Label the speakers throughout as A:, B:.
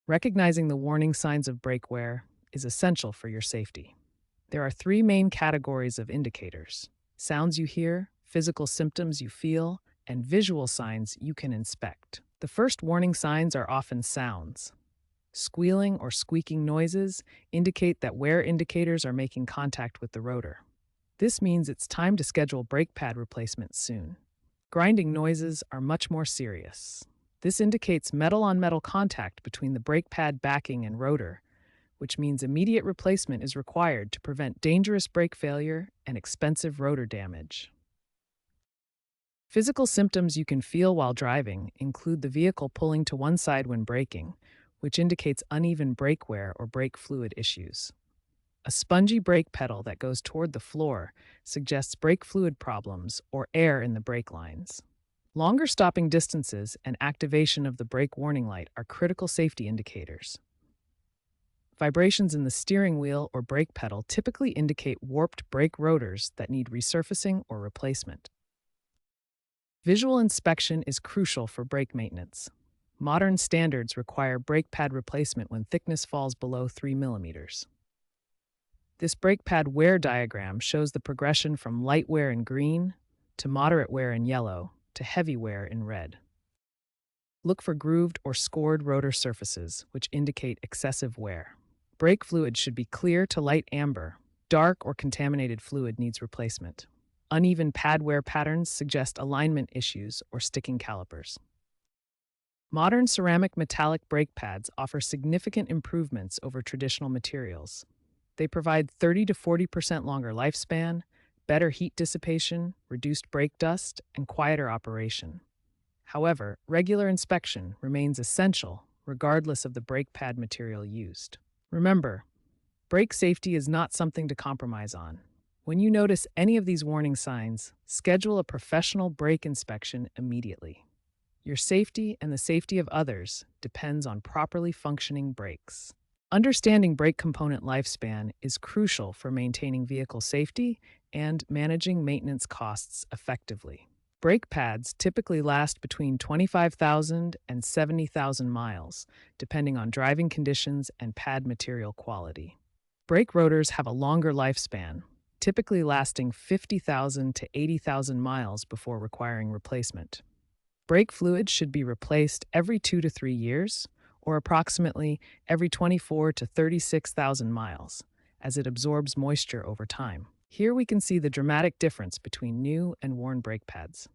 A: Recognizing the warning signs of brake wear is essential for your safety. There are three main categories of indicators: sounds you hear, physical symptoms you feel, and visual signs you can inspect. The first warning signs are often sounds. Squealing or squeaking noises indicate that wear indicators are making contact with the rotor. This means it's time to schedule brake pad replacement soon. Grinding noises are much more serious. This indicates metal-on-metal contact between the brake pad backing and rotor, which means immediate replacement is required to prevent dangerous brake failure and expensive rotor damage. Physical symptoms you can feel while driving include the vehicle pulling to one side when braking, which indicates uneven brake wear or brake fluid issues. A spongy brake pedal that goes toward the floor suggests brake fluid problems or air in the brake lines. Longer stopping distances and activation of the brake warning light are critical safety indicators. Vibrations in the steering wheel or brake pedal typically indicate warped brake rotors that need resurfacing or replacement. Visual inspection is crucial for brake maintenance. Modern standards require brake pad replacement when thickness falls below 3 millimeters. This brake pad wear diagram shows the progression from light wear in green to moderate wear in yellow to heavy wear in red. Look for grooved or scored rotor surfaces, which indicate excessive wear. Brake fluid should be clear to light amber. Dark or contaminated fluid needs replacement. Uneven pad wear patterns suggest alignment issues or sticking calipers. Modern ceramic metallic brake pads offer significant improvements over traditional materials. They provide 30 to 40% longer lifespan, better heat dissipation, reduced brake dust, and quieter operation. However, regular inspection remains essential regardless of the brake pad material used. Remember, brake safety is not something to compromise on. When you notice any of these warning signs, schedule a professional brake inspection immediately. Your safety and the safety of others depends on properly functioning brakes. Understanding brake component lifespan is crucial for maintaining vehicle safety and managing maintenance costs effectively. Brake pads typically last between 25,000 and 70,000 miles, depending on driving conditions and pad material quality. Brake rotors have a longer lifespan, typically lasting 50,000 to 80,000 miles before requiring replacement. Brake fluid should be replaced every 2 to 3 years, or approximately every 24 to 36,000 miles, as it absorbs moisture over time. Here we can see the dramatic difference between new and worn brake pads.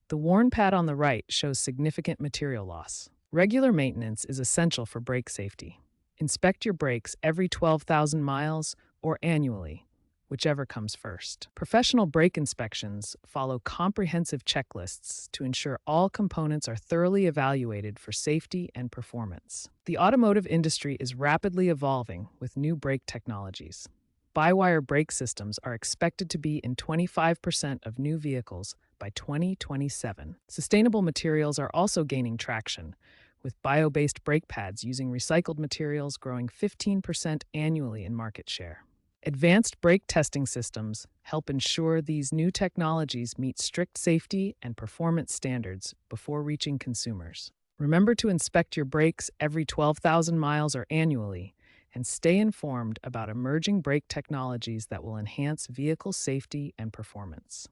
A: The worn pad on the right shows significant material loss. Regular maintenance is essential for brake safety. Inspect your brakes every 12,000 miles or annually, whichever comes first. Professional brake inspections follow comprehensive checklists to ensure all components are thoroughly evaluated for safety and performance. The automotive industry is rapidly evolving with new brake technologies. By-wire brake systems are expected to be in 25% of new vehicles by 2027. Sustainable materials are also gaining traction, with bio-based brake pads using recycled materials growing 15% annually in market share. Advanced brake testing systems help ensure these new technologies meet strict safety and performance standards before reaching consumers. Remember to inspect your brakes every 12,000 miles or annually, and stay informed about emerging brake technologies that will enhance vehicle safety and performance.